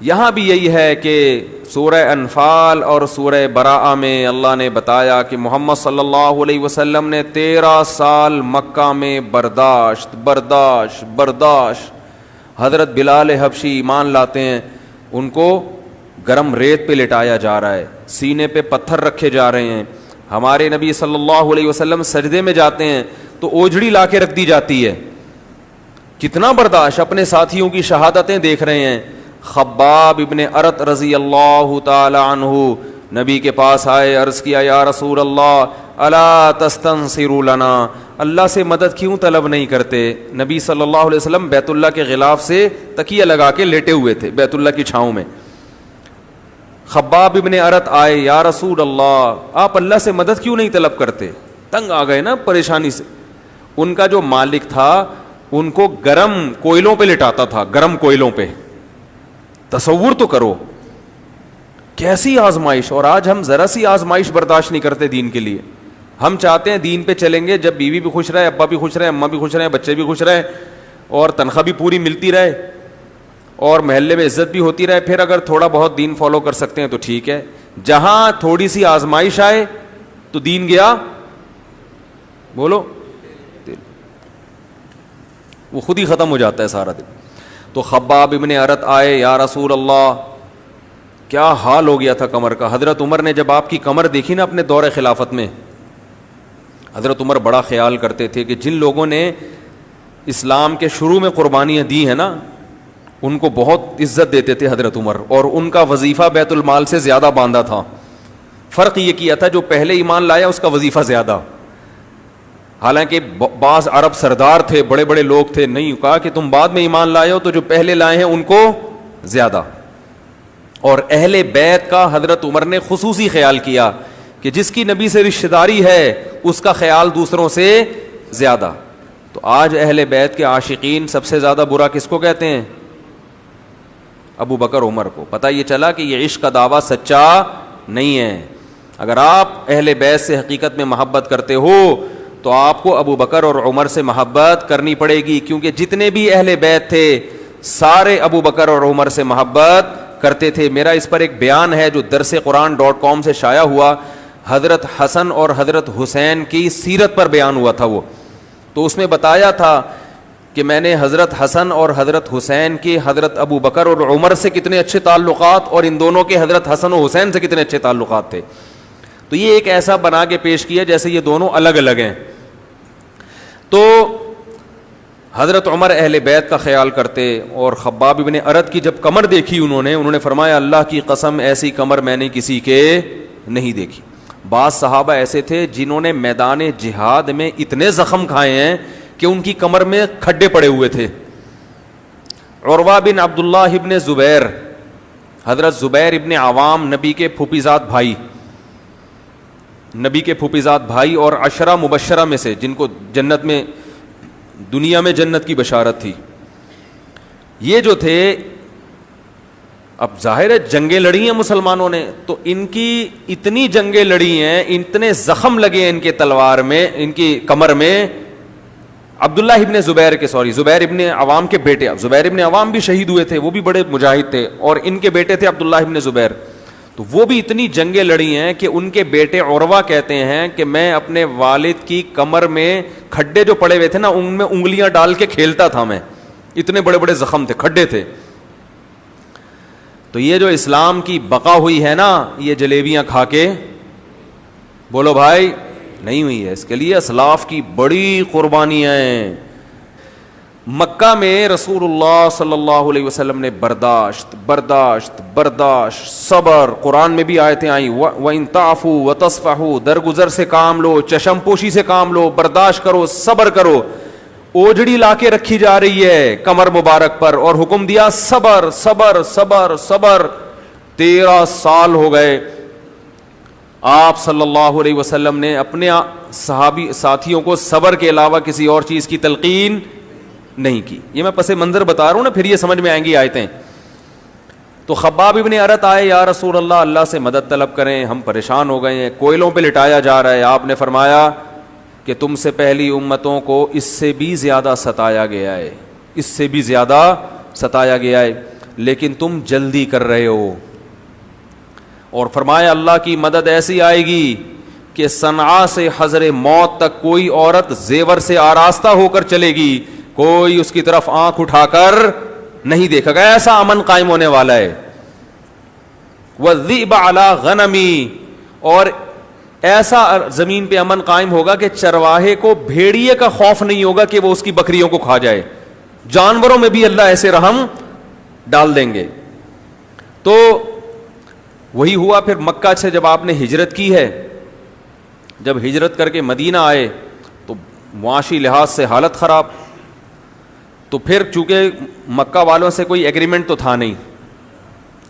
یہاں بھی یہی ہے کہ سورہ انفال اور سورہ براءہ میں اللہ نے بتایا کہ محمد صلی اللہ علیہ وسلم نے 13 سال مکہ میں برداشت. حضرت بلال حبشی ایمان لاتے ہیں, ان کو گرم ریت پہ لٹایا جا رہا ہے, سینے پہ پتھر رکھے جا رہے ہیں. ہمارے نبی صلی اللہ علیہ وسلم سجدے میں جاتے ہیں تو اوجڑی لا کے رکھ دی جاتی ہے. کتنا برداشت, اپنے ساتھیوں کی شہادتیں دیکھ رہے ہیں. خباب ابن ارت رضی اللہ تعالی عنہ نبی کے پاس آئے, عرض کیا یا رسول اللہ الا تستنصر لنا, اللہ سے مدد کیوں طلب نہیں کرتے؟ نبی صلی اللہ علیہ وسلم بیت اللہ کے غلاف سے تکیہ لگا کے لیٹے ہوئے تھے بیت اللہ کی چھاؤں میں. خباب ابن ارت آئے, یا رسول اللہ آپ اللہ سے مدد کیوں نہیں طلب کرتے؟ تنگ آ گئے نا پریشانی سے. ان کا جو مالک تھا ان کو گرم کوئلوں پہ لٹاتا تھا, گرم کوئلوں پہ. تصور تو کرو کیسی آزمائش. اور آج ہم ذرا سی آزمائش برداشت نہیں کرتے دین کے لیے. ہم چاہتے ہیں دین پہ چلیں گے جب بیوی بھی خوش رہے, ابا بھی خوش رہے, اماں بھی خوش رہے, بچے بھی خوش رہے, اور تنخواہ بھی پوری ملتی رہے, اور محلے میں عزت بھی ہوتی رہے. پھر اگر تھوڑا بہت دین فالو کر سکتے ہیں تو ٹھیک ہے. جہاں تھوڑی سی آزمائش آئے تو دین گیا, بولو, وہ خود ہی ختم ہو جاتا ہے سارا دن. تو خباب ابن ارت آئے, یا رسول اللہ کیا حال ہو گیا تھا کمر کا. حضرت عمر نے جب آپ کی کمر دیکھی نا اپنے دور خلافت میں, حضرت عمر بڑا خیال کرتے تھے کہ جن لوگوں نے اسلام کے شروع میں قربانیاں دی ہیں نا ان کو بہت عزت دیتے تھے حضرت عمر, اور ان کا وظیفہ بیت المال سے زیادہ باندھا تھا. فرق یہ کیا تھا جو پہلے ایمان لایا اس کا وظیفہ زیادہ. حالانکہ بعض عرب سردار تھے, بڑے بڑے لوگ تھے, نہیں کہا کہ تم بعد میں ایمان لائے ہو تو جو پہلے لائے ہیں ان کو زیادہ. اور اہل بیت کا حضرت عمر نے خصوصی خیال کیا کہ جس کی نبی سے رشتہ داری ہے اس کا خیال دوسروں سے زیادہ. تو آج اہل بیت کے عاشقین سب سے زیادہ برا کس کو کہتے ہیں؟ ابو بکر عمر کو. پتہ یہ چلا کہ یہ عشق کا دعویٰ سچا نہیں ہے. اگر آپ اہل بیت سے حقیقت میں محبت کرتے ہو تو آپ کو ابو بکر اور عمر سے محبت کرنی پڑے گی, کیونکہ جتنے بھی اہل بیت تھے سارے ابو بکر اور عمر سے محبت کرتے تھے. میرا اس پر ایک بیان ہے جو درسقرآن.com سے شائع ہوا. حضرت حسن اور حضرت حسین کی سیرت پر بیان ہوا تھا وہ. تو اس میں بتایا تھا کہ میں نے حضرت حسن اور حضرت حسین کے حضرت ابو بکر اور عمر سے کتنے اچھے تعلقات, اور ان دونوں کے حضرت حسن و حسین سے کتنے اچھے تعلقات تھے. تو یہ ایک ایسا بنا کے پیش کیا جیسے یہ دونوں الگ الگ ہیں. تو حضرت عمر اہل بیت کا خیال کرتے, اور خباب ابن ارت کی جب کمر دیکھی انہوں نے فرمایا اللہ کی قسم ایسی کمر میں نے کسی کے نہیں دیکھی. بعض صحابہ ایسے تھے جنہوں نے میدان جہاد میں اتنے زخم کھائے ہیں کہ ان کی کمر میں کھڈے پڑے ہوئے تھے. عروہ بن عبداللہ ابن زبیر, حضرت زبیر ابن عوام نبی کے پھوپھیزاد بھائی اور 10 مبشرہ میں سے جن کو جنت میں دنیا میں جنت کی بشارت تھی, یہ جو تھے اب ظاہر ہے جنگیں لڑی ہیں مسلمانوں نے, تو ان کی اتنی جنگیں لڑی ہیں, اتنے زخم لگے ہیں ان کے تلوار میں, ان کی کمر میں. عبداللہ ابن زبیر ابن عوام کے بیٹے, اب زبیر ابن عوام بھی شہید ہوئے تھے, وہ بھی بڑے مجاہد تھے, اور ان کے بیٹے تھے عبداللہ ابن زبیر. تو وہ بھی اتنی جنگیں لڑی ہیں کہ ان کے بیٹے عروہ کہتے ہیں کہ میں اپنے والد کی کمر میں کھڈے جو پڑے ہوئے تھے نا ان میں انگلیاں ڈال کے کھیلتا تھا میں, اتنے بڑے بڑے زخم تھے, کھڈے تھے. تو یہ جو اسلام کی بقا ہوئی ہے نا یہ جلیبیاں کھا کے, بولو بھائی, نہیں ہوئی ہے. اس کے لیے اسلاف کی بڑی قربانیاں ہیں. مکہ میں رسول اللہ صلی اللہ علیہ وسلم نے برداشت, صبر. قرآن میں بھی آیتیں آئیں وَإِن تَعْفُوا وَتَصْفَحُوا, درگزر سے کام لو, چشم پوشی سے کام لو, برداشت کرو, صبر کرو. اوجڑی لا کے رکھی جا رہی ہے کمر مبارک پر, اور حکم دیا صبر صبر صبر صبر. 13 سال ہو گئے. آپ صلی اللہ علیہ وسلم نے اپنے صحابی ساتھیوں کو صبر کے علاوہ کسی اور چیز کی تلقین نہیں کی. یہ میں پس منظر بتا رہا ہوں نا, پھر یہ سمجھ میں آئیں گی آیتیں. تو خباب ابن ارت آئے, یا رسول اللہ سے مدد طلب کریں, ہم پریشان ہو گئے ہیں, کوئلوں پہ لٹایا جا رہا ہے. آپ نے فرمایا کہ تم سے پہلی امتوں کو اس سے بھی زیادہ ستایا گیا ہے, لیکن تم جلدی کر رہے ہو. اور فرمایا اللہ کی مدد ایسی آئے گی کہ صنعاء سے حضر موت تک کوئی عورت زیور سے آراستہ ہو کر چلے گی, کوئی اس کی طرف آنکھ اٹھا کر نہیں دیکھے گا. ایسا امن قائم ہونے والا ہے. وَالذِّئْبَ عَلَىٰ غَنَمِي, اور ایسا زمین پہ امن قائم ہوگا کہ چرواہے کو بھیڑیے کا خوف نہیں ہوگا کہ وہ اس کی بکریوں کو کھا جائے. جانوروں میں بھی اللہ ایسے رحم ڈال دیں گے. تو وہی ہوا پھر مکہ سے جب آپ نے ہجرت کی ہے, جب ہجرت کر کے مدینہ آئے تو معاشی لحاظ سے حالت خراب. تو پھر چونکہ مکہ والوں سے کوئی ایگریمنٹ تو تھا نہیں,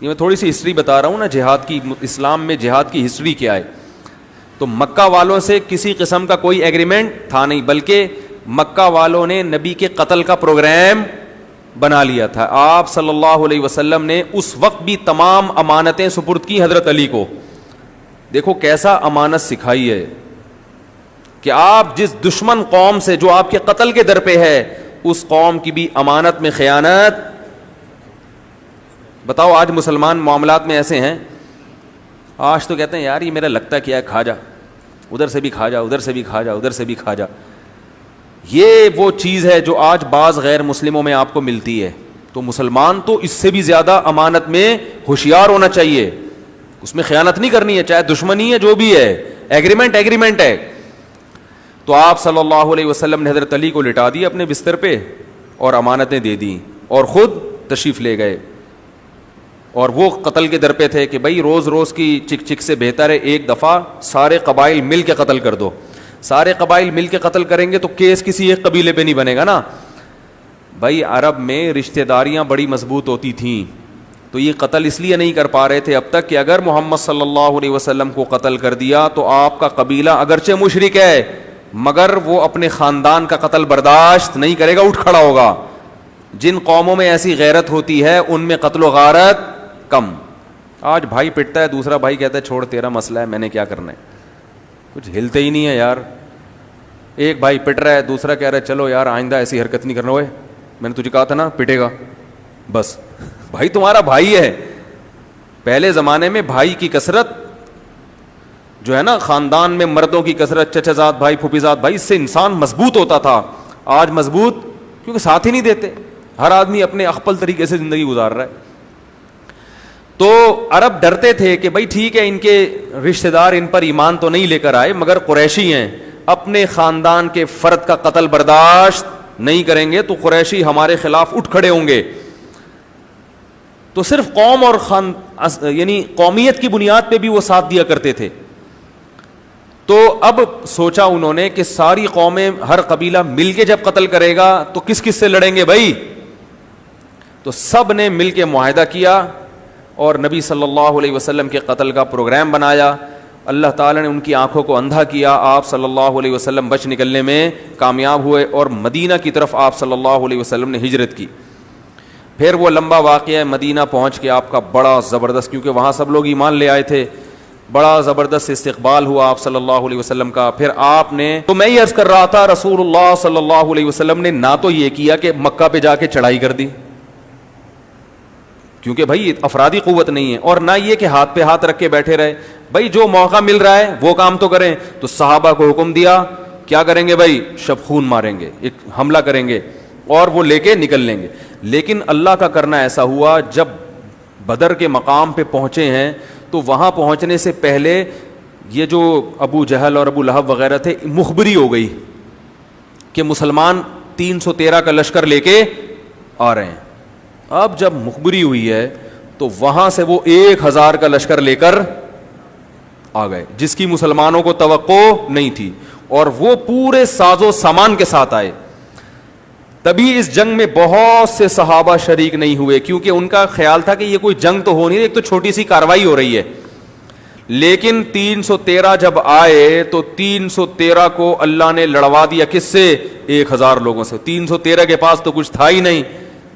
یہ میں تھوڑی سی ہسٹری بتا رہا ہوں نا جہاد کی, اسلام میں جہاد کی ہسٹری کیا ہے. تو مکہ والوں سے کسی قسم کا کوئی ایگریمنٹ تھا نہیں, بلکہ مکہ والوں نے نبی کے قتل کا پروگرام بنا لیا تھا. آپ صلی اللہ علیہ وسلم نے اس وقت بھی تمام امانتیں سپرد کی حضرت علی کو. دیکھو کیسا امانت سکھائی ہے کہ آپ جس دشمن قوم سے جو آپ کے قتل کے در پہ ہے, اس قوم کی بھی امانت میں خیانت. بتاؤ آج مسلمان معاملات میں ایسے ہیں, آج تو کہتے ہیں یار یہ میرا لگتا کیا ہے, کھا جا, ادھر سے بھی کھا جا, ادھر سے بھی کھا جا, ادھر سے بھی کھا جا. یہ وہ چیز ہے جو آج بعض غیر مسلموں میں آپ کو ملتی ہے. تو مسلمان تو اس سے بھی زیادہ امانت میں ہوشیار ہونا چاہیے, اس میں خیانت نہیں کرنی ہے, چاہے دشمنی ہے جو بھی ہے, ایگریمنٹ ہے. تو آپ صلی اللہ علیہ وسلم نے حضرت علی کو لٹا دی اپنے بستر پہ اور امانتیں دے دیں اور خود تشریف لے گئے. اور وہ قتل کے در پہ تھے کہ بھائی روز روز کی چک چک سے بہتر ہے ایک دفعہ سارے قبائل مل کے قتل کر دو. سارے قبائل مل کے قتل کریں گے تو کیس کسی ایک قبیلے پہ نہیں بنے گا نا. بھائی عرب میں رشتہ داریاں بڑی مضبوط ہوتی تھیں, تو یہ قتل اس لیے نہیں کر پا رہے تھے اب تک کہ اگر محمد صلی اللہ علیہ وسلم کو قتل کر دیا تو آپ کا قبیلہ اگرچہ مشرک ہے مگر وہ اپنے خاندان کا قتل برداشت نہیں کرے گا, اٹھ کھڑا ہوگا. جن قوموں میں ایسی غیرت ہوتی ہے ان میں قتل و غارت کم. آج بھائی پٹتا ہے, دوسرا بھائی کہتا ہے چھوڑ تیرا مسئلہ ہے, میں نے کیا کرنا ہے, کچھ ہلتے ہی نہیں ہے یار. ایک بھائی پٹ رہا ہے, دوسرا کہہ رہا ہے چلو یار آئندہ ایسی حرکت نہیں کرنا, ہوئے میں نے تجھے کہا تھا نا پٹے گا, بس بھائی تمہارا بھائی ہے. پہلے زمانے میں بھائی کی کثرت جو ہے نا, خاندان میں مردوں کی کثرت, چچا زاد بھائی, پھوپھی زاد بھائی, اس سے انسان مضبوط ہوتا تھا. آج مضبوط کیونکہ ساتھ ہی نہیں دیتے, ہر آدمی اپنے اخپل طریقے سے زندگی گزار رہا ہے. تو عرب ڈرتے تھے کہ بھائی ٹھیک ہے ان کے رشتہ دار ان پر ایمان تو نہیں لے کر آئے مگر قریشی ہیں, اپنے خاندان کے فرد کا قتل برداشت نہیں کریں گے تو قریشی ہمارے خلاف اٹھ کھڑے ہوں گے. تو صرف قوم اور یعنی قومیت کی بنیاد پہ بھی وہ ساتھ دیا کرتے تھے. تو اب سوچا انہوں نے کہ ساری قومیں, ہر قبیلہ مل کے جب قتل کرے گا تو کس کس سے لڑیں گے بھائی. تو سب نے مل کے معاہدہ کیا اور نبی صلی اللہ علیہ وسلم کے قتل کا پروگرام بنایا. اللہ تعالیٰ نے ان کی آنکھوں کو اندھا کیا, آپ صلی اللہ علیہ وسلم بچ نکلنے میں کامیاب ہوئے اور مدینہ کی طرف آپ صلی اللہ علیہ وسلم نے ہجرت کی. پھر وہ لمبا واقعہ ہے, مدینہ پہنچ کے آپ کا بڑا زبردست, کیونکہ وہاں سب لوگ ایمان لے آئے تھے, بڑا زبردست استقبال ہوا آپ صلی اللہ علیہ وسلم کا. پھر آپ نے, تو میں یہ عرض کر رہا تھا, رسول اللہ صلی اللہ علیہ وسلم نے نہ تو یہ کیا کہ مکہ پہ جا کے چڑھائی کر دی کیونکہ بھائی افرادی قوت نہیں ہے, اور نہ یہ کہ ہاتھ پہ ہاتھ رکھ کے بیٹھے رہے, بھائی جو موقع مل رہا ہے وہ کام تو کریں. تو صحابہ کو حکم دیا کیا کریں گے بھائی, شبخون ماریں گے, ایک حملہ کریں گے اور وہ لے کے نکل لیں گے. لیکن اللہ کا کرنا ایسا ہوا, جب بدر کے مقام پہ پہنچے ہیں تو وہاں پہنچنے سے پہلے یہ جو ابو جہل اور ابو لہب وغیرہ تھے, مخبری ہو گئی کہ مسلمان 313 کا لشکر لے کے آ رہے ہیں. اب جب مخبری ہوئی ہے تو وہاں سے وہ 1000 کا لشکر لے کر آ گئے جس کی مسلمانوں کو توقع نہیں تھی, اور وہ پورے ساز و سامان کے ساتھ آئے. تبھی اس جنگ میں بہت سے صحابہ شریک نہیں ہوئے کیونکہ ان کا خیال تھا کہ یہ کوئی جنگ تو ہو نہیں, ایک تو چھوٹی سی کاروائی ہو رہی ہے. لیکن 313 جب آئے تو 313 کو اللہ نے لڑوا دیا, کس سے, 1000 لوگوں سے. 313 کے پاس تو کچھ تھا ہی نہیں,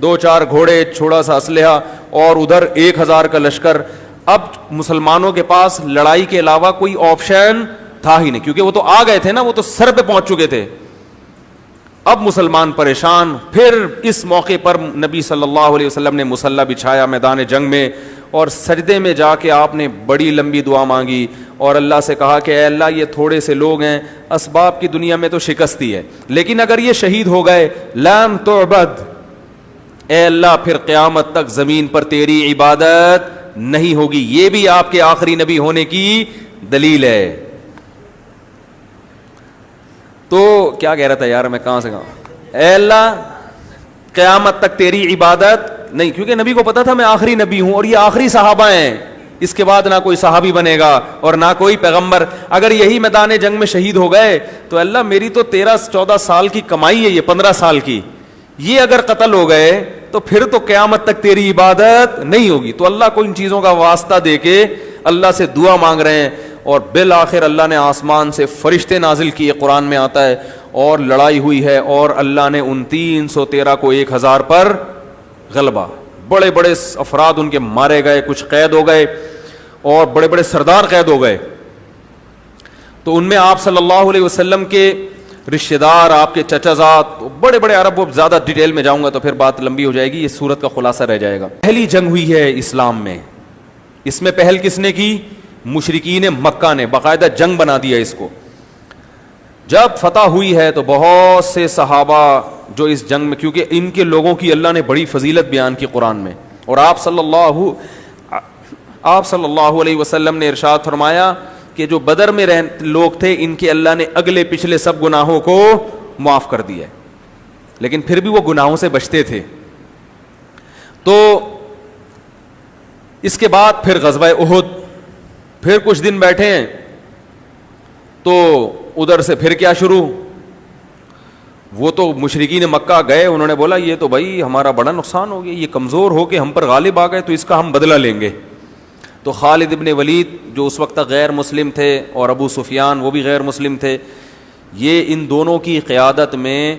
2-4 گھوڑے, چھوڑا سا اسلحہ, اور ادھر 1000 کا لشکر. اب مسلمانوں کے پاس لڑائی کے علاوہ کوئی آپشن تھا ہی نہیں کیونکہ وہ تو آ گئے تھے نا, وہ تو سر پہ پہنچ چکے تھے. اب مسلمان پریشان. پھر اس موقع پر نبی صلی اللہ علیہ وسلم نے مصلی بچھایا میدان جنگ میں, اور سجدے میں جا کے آپ نے بڑی لمبی دعا مانگی اور اللہ سے کہا کہ اے اللہ یہ تھوڑے سے لوگ ہیں, اسباب کی دنیا میں تو شکستی ہے, لیکن اگر یہ شہید ہو گئے لن تعبد, اے اللہ پھر قیامت تک زمین پر تیری عبادت نہیں ہوگی. یہ بھی آپ کے آخری نبی ہونے کی دلیل ہے. تو کیا کہہ رہا تھا یار, میں کہاں سے کہاں, اے اللہ قیامت تک تیری عبادت نہیں, کیونکہ نبی کو پتا تھا میں آخری نبی ہوں اور یہ آخری صحابہ ہیں, اس کے بعد نہ کوئی صحابی بنے گا اور نہ کوئی پیغمبر. اگر یہی میدان جنگ میں شہید ہو گئے تو اللہ میری تو 13-14 سال کی کمائی ہے, یہ 15 سال کی, یہ اگر قتل ہو گئے تو پھر تو قیامت تک تیری عبادت نہیں ہوگی. تو اللہ کو ان چیزوں کا واسطہ دے کے اللہ سے دعا مانگ رہے ہیں, اور بالآخر اللہ نے آسمان سے فرشتے نازل کیے, قرآن میں آتا ہے, اور لڑائی ہوئی ہے, اور اللہ نے ان 313 کو 1000 پر غلبہ. بڑے بڑے افراد ان کے مارے گئے, کچھ قید ہو گئے, اور بڑے بڑے سردار قید ہو گئے. تو ان میں آپ صلی اللہ علیہ وسلم کے رشتہ دار, آپ کے چچا زاد, بڑے بڑے عرب. وہ زیادہ ڈیٹیل میں جاؤں گا تو پھر بات لمبی ہو جائے گی, یہ سورت کا خلاصہ رہ جائے گا. پہلی جنگ ہوئی ہے اسلام میں, اس میں پہل کس نے کی؟ مشرکین مکہ نے, باقاعدہ جنگ بنا دیا اس کو. جب فتح ہوئی ہے تو بہت سے صحابہ جو اس جنگ میں, کیونکہ ان کے لوگوں کی اللہ نے بڑی فضیلت بیان کی قرآن میں, اور آپ صلی اللہ علیہ وسلم نے ارشاد فرمایا کہ جو بدر میں لوگ تھے ان کے اللہ نے اگلے پچھلے سب گناہوں کو معاف کر دیا ہے, لیکن پھر بھی وہ گناہوں سے بچتے تھے. تو اس کے بعد پھر غزوہ احد, پھر کچھ دن بیٹھے ہیں تو ادھر سے پھر کیا شروع. وہ تو مشرکین مکہ گئے, انہوں نے بولا یہ تو بھائی ہمارا بڑا نقصان ہو گیا, یہ کمزور ہو کے ہم پر غالب آ گئے تو اس کا ہم بدلہ لیں گے. تو خالد ابن ولید جو اس وقت غیر مسلم تھے, اور ابو سفیان وہ بھی غیر مسلم تھے, یہ ان دونوں کی قیادت میں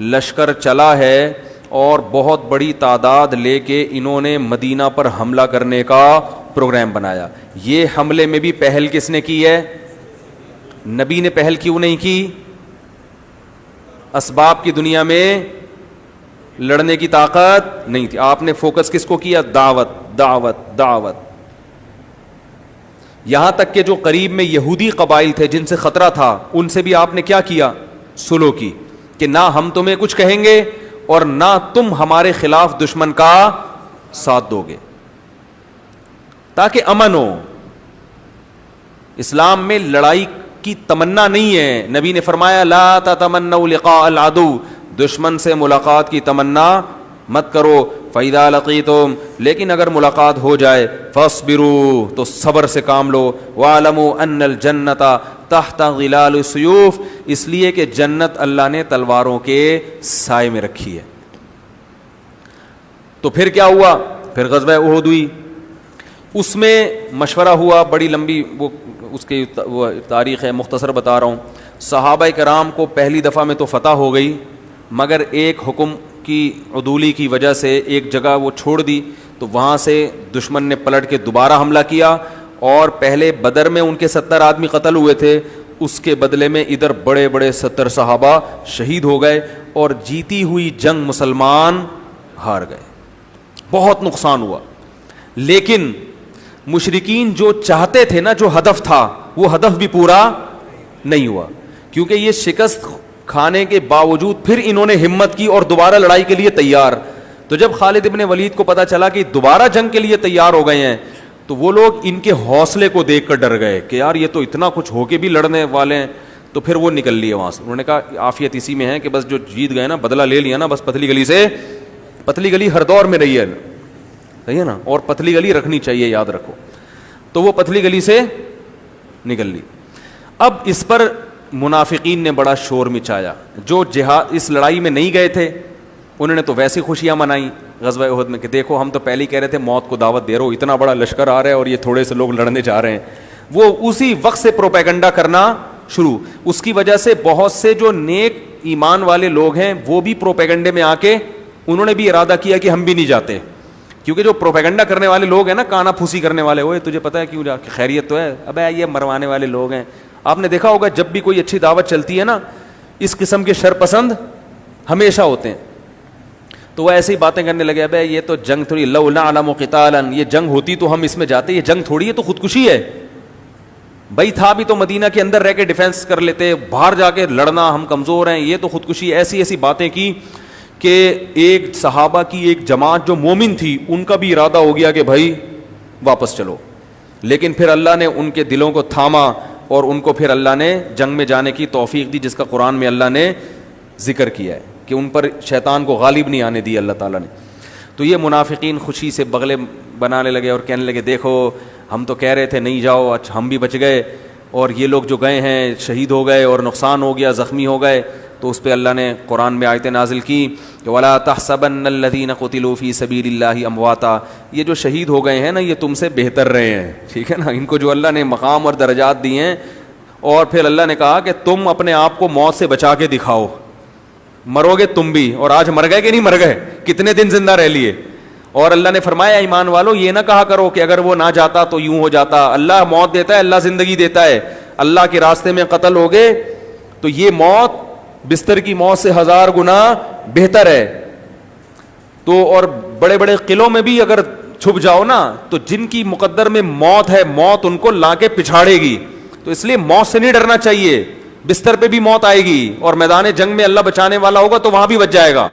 لشکر چلا ہے, اور بہت بڑی تعداد لے کے انہوں نے مدینہ پر حملہ کرنے کا پروگرام بنایا. یہ حملے میں بھی پہل کس نے کی ہے؟ نبی نے پہل کیوں نہیں کی؟ اسباب کی دنیا میں لڑنے کی طاقت نہیں تھی. آپ نے فوکس کس کو کیا؟ دعوت دعوت دعوت. یہاں تک کہ جو قریب میں یہودی قبائل تھے جن سے خطرہ تھا, ان سے بھی آپ نے کیا کیا؟ سلو کی, کہ نہ ہم تمہیں کچھ کہیں گے اور نہ تم ہمارے خلاف دشمن کا ساتھ دو گے, تاکہ امن ہو. اسلام میں لڑائی کی تمنا نہیں ہے. نبی نے فرمایا لا تتمنوا لقاء العدو, دشمن سے ملاقات کی تمنا مت کرو. فَإِذَا لَقِيتُمْ, لیکن اگر ملاقات ہو جائے, فَاصْبِرُوا, تو صبر سے کام لو. وَاعْلَمُوا أَنَّ الْجَنَّةَ تَحْتَ ظِلَالِ السُّيُوفِ, اس لیے کہ جنت اللہ نے تلواروں کے سائے میں رکھی ہے. تو پھر کیا ہوا؟ پھر غزوہ احد ہوئی. اس میں مشورہ ہوا, بڑی لمبی وہ اس کی تاریخ ہے, مختصر بتا رہا ہوں. صحابہ کرام کو پہلی دفعہ میں تو فتح ہو گئی, مگر ایک حکم کی عدولی کی وجہ سے ایک جگہ وہ چھوڑ دی, تو وہاں سے دشمن نے پلٹ کے دوبارہ حملہ کیا, اور پہلے بدر میں ان کے 70 آدمی قتل ہوئے تھے, اس کے بدلے میں ادھر بڑے بڑے 70 صحابہ شہید ہو گئے, اور جیتی ہوئی جنگ مسلمان ہار گئے. بہت نقصان ہوا. لیکن مشرکین جو چاہتے تھے نا, جو ہدف تھا, وہ ہدف بھی پورا نہیں ہوا, کیونکہ یہ شکست کھانے کے باوجود پھر انہوں نے ہمت کی اور دوبارہ لڑائی کے لیے تیار. تو جب خالد ابن ولید کو پتا چلا کہ دوبارہ جنگ کے لیے تیار ہو گئے ہیں, تو وہ لوگ ان کے حوصلے کو دیکھ کر ڈر گئے کہ یار یہ تو اتنا کچھ ہو کے بھی لڑنے والے ہیں. تو پھر وہ نکل لیے وہاں سے. انہوں نے کہا عافیت اسی میں ہے کہ بس جو جیت گئے نا, بدلہ لے لیا نا, بس پتلی گلی سے, پتلی گلی ہر دور میں رہی ہے, صحیح ہے نا, اور پتلی گلی رکھنی چاہیے, یاد رکھو. تو وہ پتلی گلی سے نکل لی. اب اس پر منافقین نے بڑا شور مچایا. جو جہاد اس لڑائی میں نہیں گئے تھے انہوں نے تو ویسی خوشیاں منائی غزوہ احد میں کہ دیکھو ہم تو پہلے ہی کہہ رہے تھے موت کو دعوت دے رہے ہو, اتنا بڑا لشکر آ رہا ہے اور یہ تھوڑے سے لوگ لڑنے جا رہے ہیں. وہ اسی وقت سے پروپیگنڈا کرنا شروع. اس کی وجہ سے بہت سے جو نیک ایمان والے لوگ ہیں وہ بھی پروپیگنڈے میں آ کے انہوں نے بھی ارادہ کیا کہ ہم بھی نہیں جاتے, کیونکہ جو پروپیگنڈا کرنے والے لوگ ہیں نا, کانا پھوسی کرنے والے, ہوئے تجھے پتہ ہے کیوں جا کے خیریت تو ہے, ابے یہ مروانے والے لوگ ہیں. آپ نے دیکھا ہوگا جب بھی کوئی اچھی دعوت چلتی ہے نا, اس قسم کے شر پسند ہمیشہ ہوتے ہیں. تو وہ ایسی باتیں کرنے لگے, ابے یہ تو جنگ تھوڑی, لو نعلم قتالا, یہ جنگ ہوتی تو ہم اس میں جاتے, یہ جنگ تھوڑی ہے, تو خودکشی ہے بھائی. تھا بھی تو مدینہ کے اندر رہ کے ڈیفینس کر لیتے, باہر جا کے لڑنا, ہم کمزور ہیں, یہ تو خودکشی. ایسی ایسی باتیں کی کہ ایک صحابہ کی ایک جماعت جو مومن تھی ان کا بھی ارادہ ہو گیا کہ بھائی واپس چلو, لیکن پھر اللہ نے ان کے دلوں کو تھاما اور ان کو پھر اللہ نے جنگ میں جانے کی توفیق دی, جس کا قرآن میں اللہ نے ذکر کیا ہے کہ ان پر شیطان کو غالب نہیں آنے دی اللہ تعالیٰ نے. تو یہ منافقین خوشی سے بغلے بنانے لگے اور کہنے لگے دیکھو ہم تو کہہ رہے تھے نہیں جاؤ, اچھا ہم بھی بچ گئے, اور یہ لوگ جو گئے ہیں شہید ہو گئے اور نقصان ہو گیا, زخمی ہو گئے. تو اس پہ اللہ نے قرآن میں آیتیں نازل کی کہ وَلَا تَحْسَبَنَّ الَّذِينَ قُتِلُوا فِي سَبِيلِ اللَّهِ أَمْوَاتًا, یہ جو شہید ہو گئے ہیں نا یہ تم سے بہتر رہے ہیں, ٹھیک ہے نا. ان کو جو اللہ نے مقام اور درجات دیے ہیں, اور پھر اللہ نے کہا کہ تم اپنے آپ کو موت سے بچا کے دکھاؤ, مرو گے تم بھی, اور آج مر گئے کہ نہیں مر گئے, کتنے دن زندہ رہ لیے. اور اللہ نے فرمایا ایمان والو یہ نہ کہا کرو کہ اگر وہ نہ جاتا تو یوں ہو جاتا. اللہ موت دیتا ہے, اللہ زندگی دیتا ہے. اللہ کے راستے میں قتل ہو گئے تو یہ موت بستر کی موت سے 1000 گنا بہتر ہے. تو اور بڑے بڑے قلعوں میں بھی اگر چھپ جاؤ نا تو جن کی مقدر میں موت ہے, موت ان کو لا کے پچھاڑے گی. تو اس لیے موت سے نہیں ڈرنا چاہیے, بستر پہ بھی موت آئے گی, اور میدان جنگ میں اللہ بچانے والا ہوگا تو وہاں بھی بچ جائے گا.